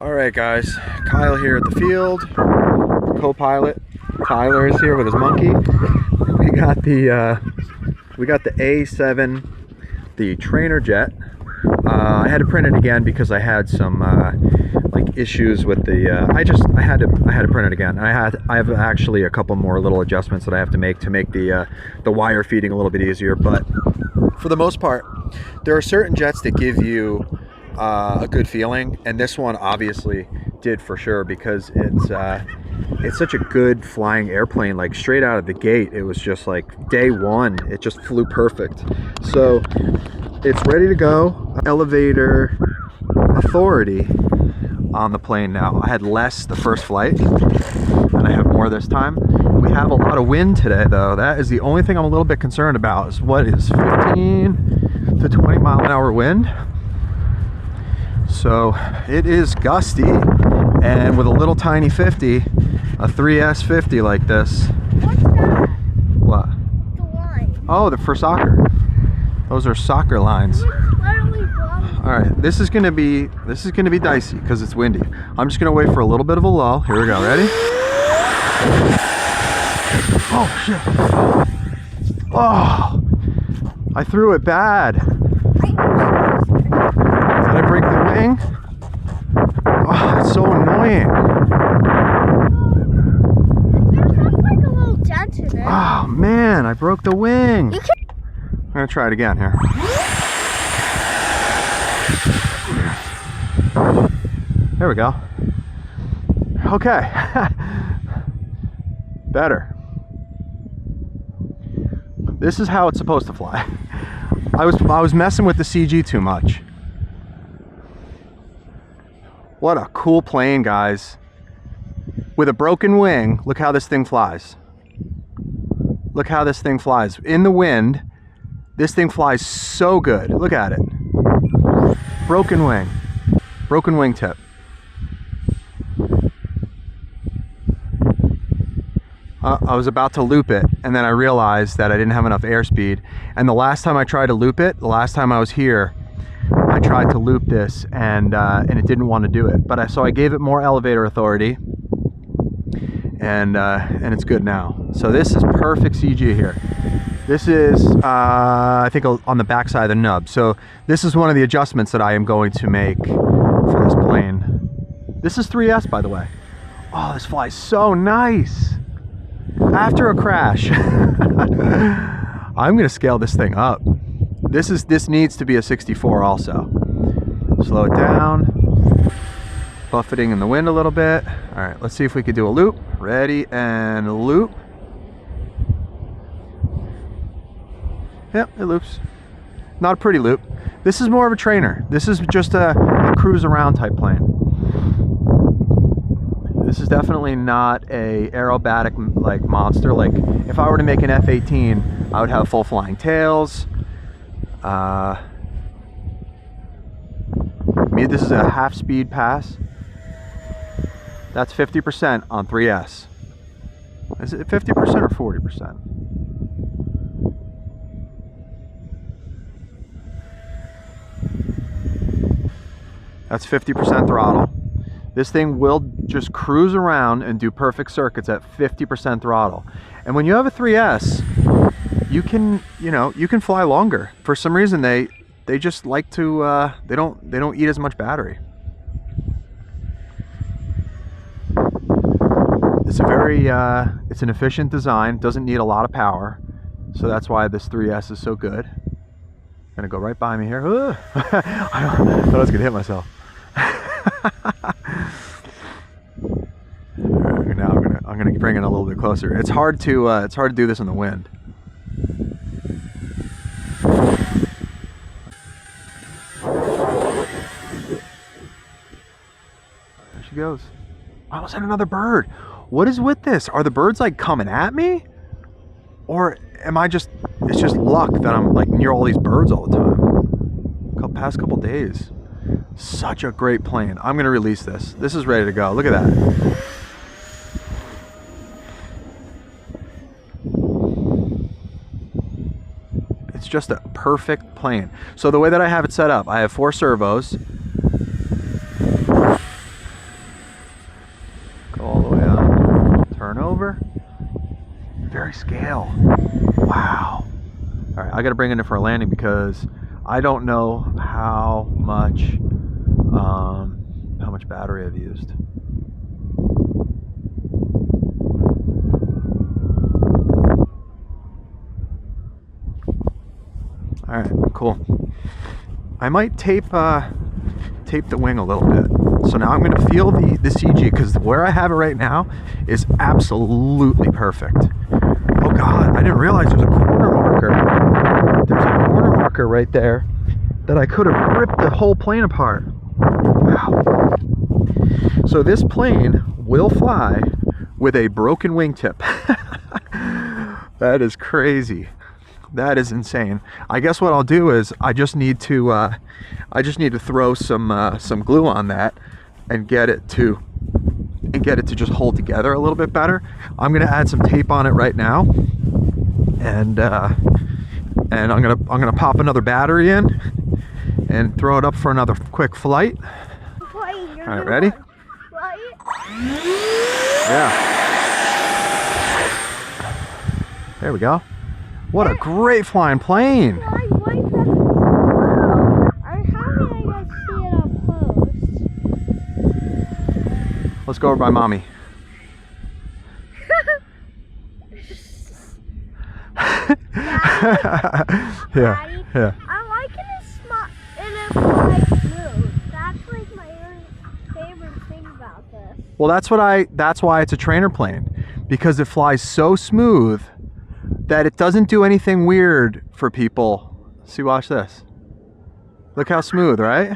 All right, guys. Kyle here at the field. Co-pilot Tyler is here with his monkey. We got the A7, the trainer jet. I had to print it again because I had some like issues with the. I had to print it again. I have actually a couple more little adjustments that I have to make the wire feeding a little bit easier. But for the most part, there are certain jets that give you a good feeling, and this one obviously did for sure, because it's such a good flying airplane. Like straight out of the gate, it was just like day one, it just flew perfect. So it's ready to go. Elevator authority on the plane now. I had less the first flight and I have more this time. We have a lot of wind today though. That is the only thing I'm a little bit concerned about, is what is 15 to 20 mile an hour wind. So it is gusty, and with a little tiny 50, a 3S 50 like this. What's that? What? The line. Oh, for soccer. Those are soccer lines. Why don't we go? All right, this is gonna be dicey because it's windy. I'm just gonna wait for a little bit of a lull. Here we go. Ready? Oh shit! Oh, I threw it bad. Did I break the wing? Oh, that's so annoying. There's like a little dent in it. Oh man, I broke the wing. You can. I'm gonna try it again here. There we go. Okay. Better. This is how it's supposed to fly. I was messing with the CG too much. What a cool plane, guys. With a broken wing, look how this thing flies. Look how this thing flies. In the wind, this thing flies so good. Look at it. Broken wing. Broken wingtip. I was about to loop it, and then I realized that I didn't have enough airspeed. And the last time I tried to loop it, the last time I was here, I tried to loop this, and it didn't want to do it. But so I gave it more elevator authority, and it's good now. So this is perfect CG here. This is I think on the back side of the nub. So this is one of the adjustments that I am going to make for this plane. This is 3S, by the way. Oh, this flies so nice. After a crash, I'm gonna scale this thing up. This needs to be a 64 also. Slow it down. Buffeting in the wind a little bit. All right, let's see if we could do a loop. Ready and loop. Yep, it loops. Not a pretty loop. This is more of a trainer. This is just a cruise around type plane. This is definitely not a aerobatic like monster. Like if I were to make an F-18, I would have full flying tails. This is a half speed pass. That's 50% on 3S. Is it 50% or 40%? That's 50% throttle. This thing will just cruise around and do perfect circuits at 50% throttle. And when you have a 3S, you can fly longer. For some reason, they just like to they don't eat as much battery. It's a very it's an efficient design. Doesn't need a lot of power, so that's why this 3S is so good. Gonna go right by me here. I thought I was gonna hit myself. Now I'm gonna bring it a little bit closer. It's hard to do this in the wind. There she goes. I almost had another bird. What is with this? Are the birds like coming at me? Or am I just, it's just luck that I'm like near all these birds all the time. Past couple days. Such a great plane. I'm gonna release this. This is ready to go. Look at that. It's just a perfect plane. So the way that I have it set up, I have 4 servos. over. Very scale. Wow. All right, I got to bring it in for a landing because I don't know how much battery I've used. All right, cool. I might tape the wing a little bit. So now I'm going to feel the CG because where I have it right now is absolutely perfect. Oh God, I didn't realize there's a corner marker. There's a corner marker right there that I could have ripped the whole plane apart. Wow. So this plane will fly with a broken wingtip. That is crazy. That is insane. I guess what I'll do is I just need to throw some glue on that and get it to just hold together a little bit better. I'm gonna add some tape on it right now, and I'm gonna pop another battery in and throw it up for another quick flight. All right, ready? Yeah. There we go. What a great flying plane! I'm happy I got to see it up close. Let's go over by mommy. Yeah, Daddy, yeah. I like it in a flight move. That's like my favorite thing about this. Well, that's why it's a trainer plane, because it flies so smooth that it doesn't do anything weird for people. See, watch this. Look how smooth, right?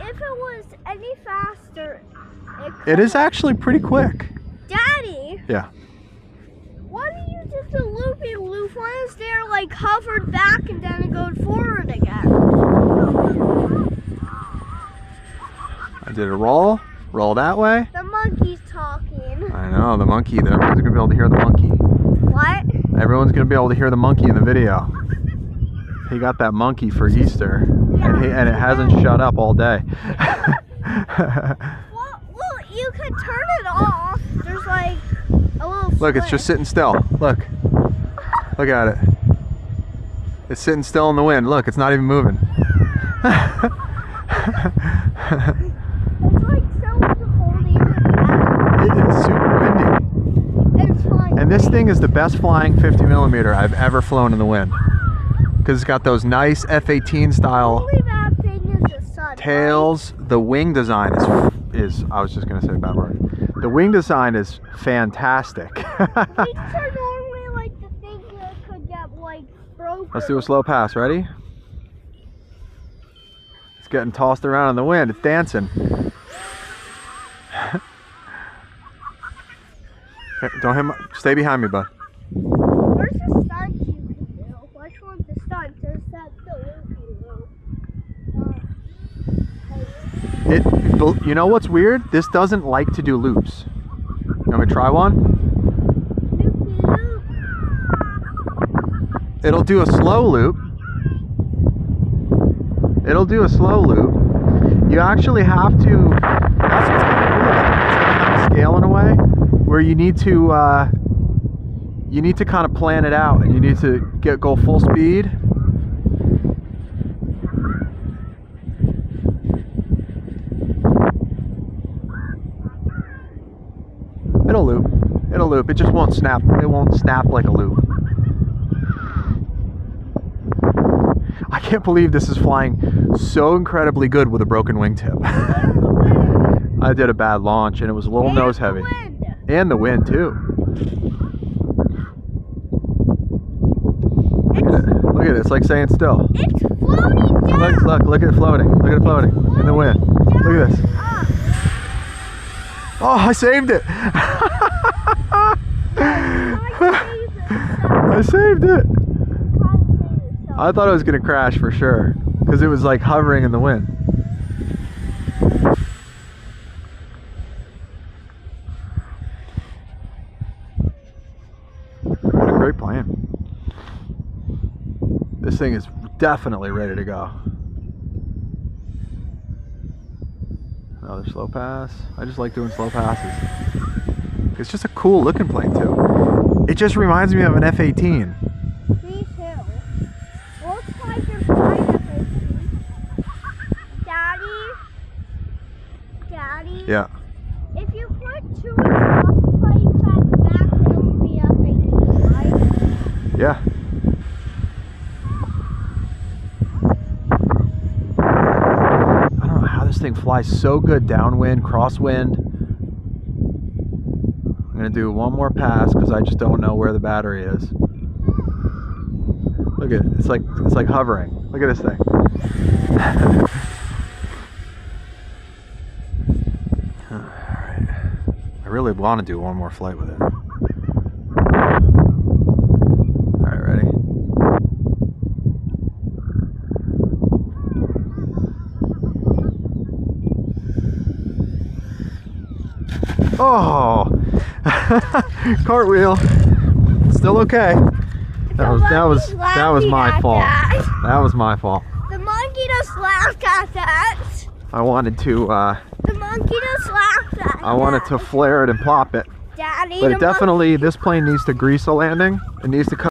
If it was any faster, it is actually pretty quick. Daddy. Yeah. Why do you just a loopy loop? Why is there like hovered back and then it goes forward again? I did a roll that way. The monkey's talking. I know, the monkey. Everyone's gonna be able to hear the monkey. What? Everyone's gonna be able to hear the monkey in the video. He got that monkey for Easter, and it hasn't shut up all day. well, you could turn it off. There's like a little Look, it's just sitting still. Look at it. It's sitting still in the wind. Look, it's not even moving. It's like someone's holding it back. It is super windy. It's fine. And this thing is the best flying 50mm I've ever flown in the wind. Because it's got those nice F-18 style Only bad thing is the sun. tails. The wing design is I was just gonna say a bad word. The wing design is fantastic. Wings are normally like the thing that could get like broken. Let's do a slow pass. Ready? It's getting tossed around in the wind. It's dancing. Don't hit my, stay behind me, bud. Where's the stunt you can do? Which one's the stunt? There's that the loopy loop. You know what's weird? This doesn't like to do loops. You want me to try one? Loopy loop. It'll do a slow loop. It'll do a slow loop. You actually have to. That's what's kind of cool about it. It's kind of scale in a way where you need to kind of plan it out, and you need to go full speed. It'll loop. It'll loop. It just won't snap. It won't snap like a loop. I can't believe this is flying so incredibly good with a broken wingtip. I did a bad launch and it was a little nose heavy. And the wind too. Look at it. It's like saying still. It's floating down. Look at it floating. Look at it floating in the wind. Look at this. Oh, I saved it. I saved it. I thought it was going to crash for sure because it was like hovering in the wind. What a great plane. This thing is definitely ready to go. Another slow pass. I just like doing slow passes. It's just a cool looking plane too. It just reminds me of an F-18. Me too. Looks like you're flying F-18. Daddy? Yeah. If you put two exhaust plates at the back, they will be F-18, right? Yeah. I don't know how this thing flies so good downwind, crosswind. I'm gonna do one more pass because I just don't know where the battery is. Look at it. It's like hovering. Look at this thing. Alright. I really want to do one more flight with it. Alright, ready? Oh! Cartwheel. Still okay. That was my fault. That was my fault. The monkey just laughed at that. I wanted to The monkey just laughed at I wanted to flare it and plop it. Daddy, But the it definitely, this plane needs to grease a landing. It needs to come